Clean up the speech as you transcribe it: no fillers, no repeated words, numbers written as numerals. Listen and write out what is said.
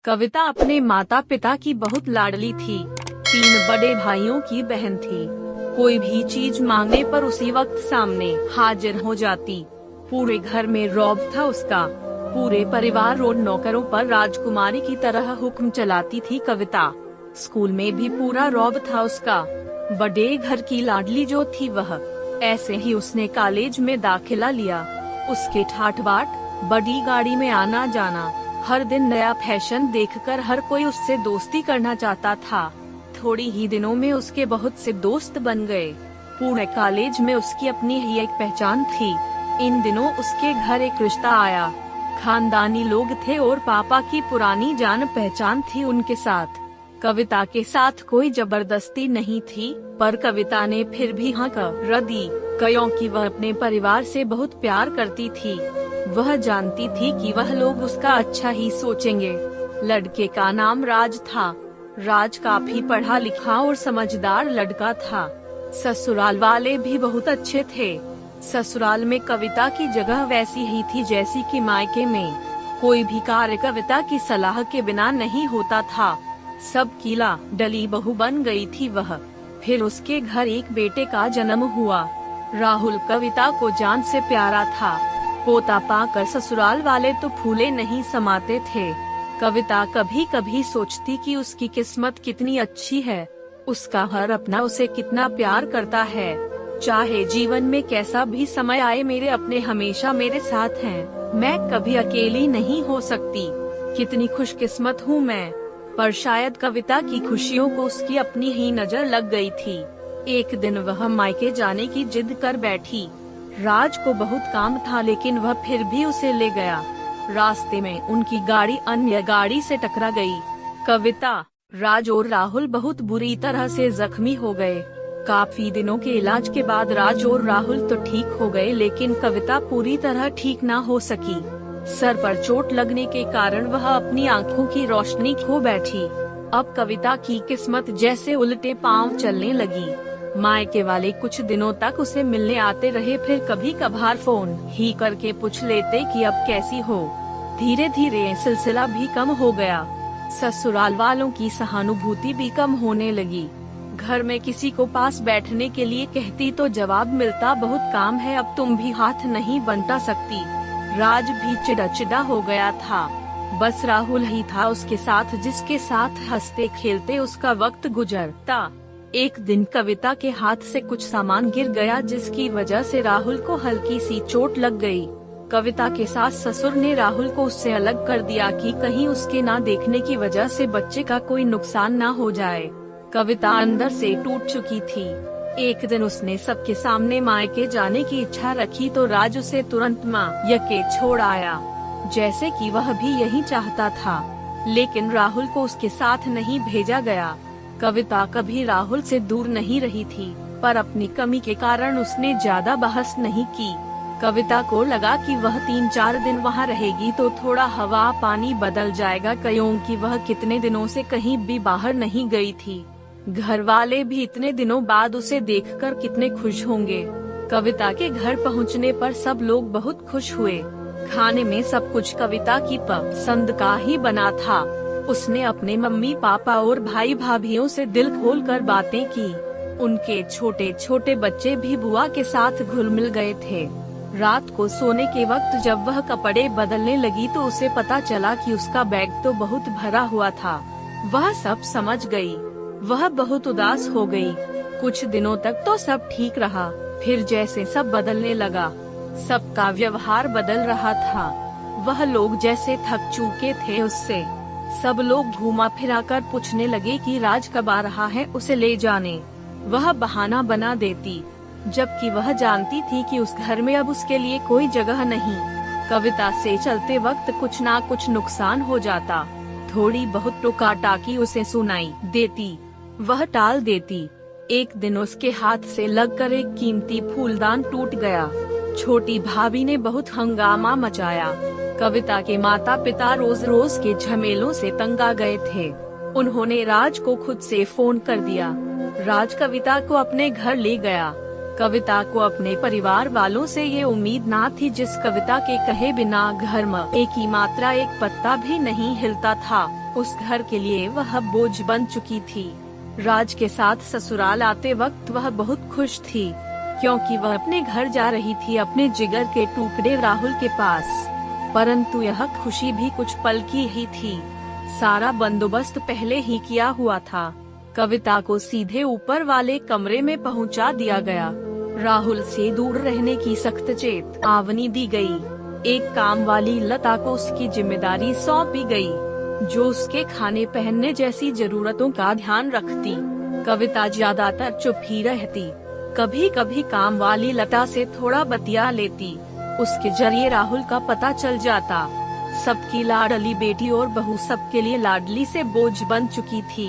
कविता अपने माता पिता की बहुत लाडली थी। 3 बड़े भाइयों की बहन थी। कोई भी चीज मांगने पर उसी वक्त सामने हाजिर हो जाती। पूरे घर में रौब था उसका। पूरे परिवार और नौकरों पर राजकुमारी की तरह हुक्म चलाती थी कविता। स्कूल में भी पूरा रौब था उसका। बड़े घर की लाडली जो थी वह। ऐसे ही उसने कॉलेज में दाखिला लिया। उसके ठाठ बाट, बड़ी गाड़ी में आना जाना, हर दिन नया फैशन देखकर हर कोई उससे दोस्ती करना चाहता था। थोड़ी ही दिनों में उसके बहुत से दोस्त बन गए। पूरे कॉलेज में उसकी अपनी ही एक पहचान थी। इन दिनों उसके घर एक रिश्ता आया। खानदानी लोग थे और पापा की पुरानी जान पहचान थी उनके साथ। कविता के साथ कोई जबरदस्ती नहीं थी, पर कविता ने फिर भी हाँ कर दी, क्योंकि वह अपने परिवार से बहुत प्यार करती थी। वह जानती थी कि वह लोग उसका अच्छा ही सोचेंगे। लड़के का नाम राज था। राज काफी पढ़ा लिखा और समझदार लड़का था। ससुराल वाले भी बहुत अच्छे थे। ससुराल में कविता की जगह वैसी ही थी जैसी कि मायके में। कोई भी कार्य कविता की सलाह के बिना नहीं होता था। सब कीला डली बहू बन गई थी वह। फिर उसके घर एक बेटे का जन्म हुआ। राहुल कविता को जान से प्यारा था। पोता पाकर ससुराल वाले तो फूले नहीं समाते थे। कविता कभी कभी सोचती कि उसकी किस्मत कितनी अच्छी है। उसका हर अपना उसे कितना प्यार करता है। चाहे जीवन में कैसा भी समय आए, मेरे अपने हमेशा मेरे साथ हैं। मैं कभी अकेली नहीं हो सकती। कितनी खुशकिस्मत हूँ मैं। पर शायद कविता की खुशियों को उसकी अपनी ही नजर लग गई थी। एक दिन वह मायके जाने की जिद कर बैठी। राज को बहुत काम था, लेकिन वह फिर भी उसे ले गया। रास्ते में उनकी गाड़ी अन्य गाड़ी से टकरा गई। कविता, राज और राहुल बहुत बुरी तरह से जख्मी हो गए। काफी दिनों के इलाज के बाद राज और राहुल तो ठीक हो गए, लेकिन कविता पूरी तरह ठीक ना हो सकी। सर पर चोट लगने के कारण वह अपनी आँखों की रोशनी खो बैठी। अब कविता की किस्मत जैसे उल्टे पांव चलने लगी। मायके वाले कुछ दिनों तक उसे मिलने आते रहे, फिर कभी कभार फोन ही करके पूछ लेते कि अब कैसी हो। धीरे धीरे ये सिलसिला भी कम हो गया। ससुराल वालों की सहानुभूति भी कम होने लगी। घर में किसी को पास बैठने के लिए कहती तो जवाब मिलता, बहुत काम है, अब तुम भी हाथ नहीं बंटा सकती। राज भी चिड़ा हो गया था। बस राहुल ही था उसके साथ, जिसके साथ हंसते खेलते उसका वक्त गुजरता। एक दिन कविता के हाथ से कुछ सामान गिर गया, जिसकी वजह से राहुल को हल्की सी चोट लग गई। कविता के सास ससुर ने राहुल को उससे अलग कर दिया कि कहीं उसके ना देखने की वजह से बच्चे का कोई नुकसान ना हो जाए। कविता अंदर से टूट चुकी थी। एक दिन उसने सबके सामने मायके जाने की इच्छा रखी तो राज उसे तुरंत मायके छोड़ आया, जैसे कि वह भी यही चाहता था। लेकिन राहुल को उसके साथ नहीं भेजा गया। कविता कभी राहुल से दूर नहीं रही थी, पर अपनी कमी के कारण उसने ज्यादा बहस नहीं की। कविता को लगा कि वह 3-4 दिन वहाँ रहेगी तो थोड़ा हवा पानी बदल जाएगा, क्योंकि वह कितने दिनों से कहीं भी बाहर नहीं गई थी। घर वाले भी इतने दिनों बाद उसे देखकर कितने खुश होंगे। कविता के घर पहुँचने पर सब लोग बहुत खुश हुए। खाने में सब कुछ कविता की पसंद का ही बना था। उसने अपने मम्मी पापा और भाई भाभीओं से दिल खोलकर बातें की। उनके छोटे छोटे बच्चे भी बुआ के साथ घुल मिल गए थे। रात को सोने के वक्त जब वह कपड़े बदलने लगी तो उसे पता चला कि उसका बैग तो बहुत भरा हुआ था। वह सब समझ गई। वह बहुत उदास हो गई। कुछ दिनों तक तो सब ठीक रहा, फिर जैसे सब बदलने लगा, सबका व्यवहार बदल रहा था। वह लोग जैसे थक चुके थे उससे। सब लोग घुमा फिरा कर पूछने लगे कि राज कब आ रहा है उसे ले जाने। वह बहाना बना देती, जबकि वह जानती थी कि उस घर में अब उसके लिए कोई जगह नहीं। कविता से चलते वक्त कुछ ना कुछ नुकसान हो जाता। थोड़ी बहुत टोका टाकी उसे सुनाई देती, वह टाल देती। एक दिन उसके हाथ से लगकर एक कीमती फूलदान टूट गया। छोटी भाभी ने बहुत हंगामा मचाया। कविता के माता पिता रोज रोज के झमेलों से तंग आ गए थे। उन्होंने राज को खुद से फोन कर दिया। राज कविता को अपने घर ले गया। कविता को अपने परिवार वालों से ये उम्मीद ना थी, जिस कविता के कहे बिना घर में एक ही मात्रा एक पत्ता भी नहीं हिलता था। उस घर के लिए वह बोझ बन चुकी थी। राज के साथ ससुराल आते वक्त वह बहुत खुश थी, क्योंकि वह अपने घर जा रही थी अपने जिगर के टुकड़े राहुल के पास। परंतु यह खुशी भी कुछ पल की ही थी। सारा बंदोबस्त पहले ही किया हुआ था। कविता को सीधे ऊपर वाले कमरे में पहुंचा दिया गया। राहुल से दूर रहने की सख्त चेतावनी दी गई। एक काम वाली लता को उसकी जिम्मेदारी सौंपी गई, जो उसके खाने पहनने जैसी जरूरतों का ध्यान रखती। कविता ज्यादातर चुप ही रहती। कभी कभी काम वाली लता से थोड़ा बतिया लेती। उसके जरिए राहुल का पता चल जाता। सबकी लाडली बेटी और बहू सबके लिए लाडली से बोझ बन चुकी थी।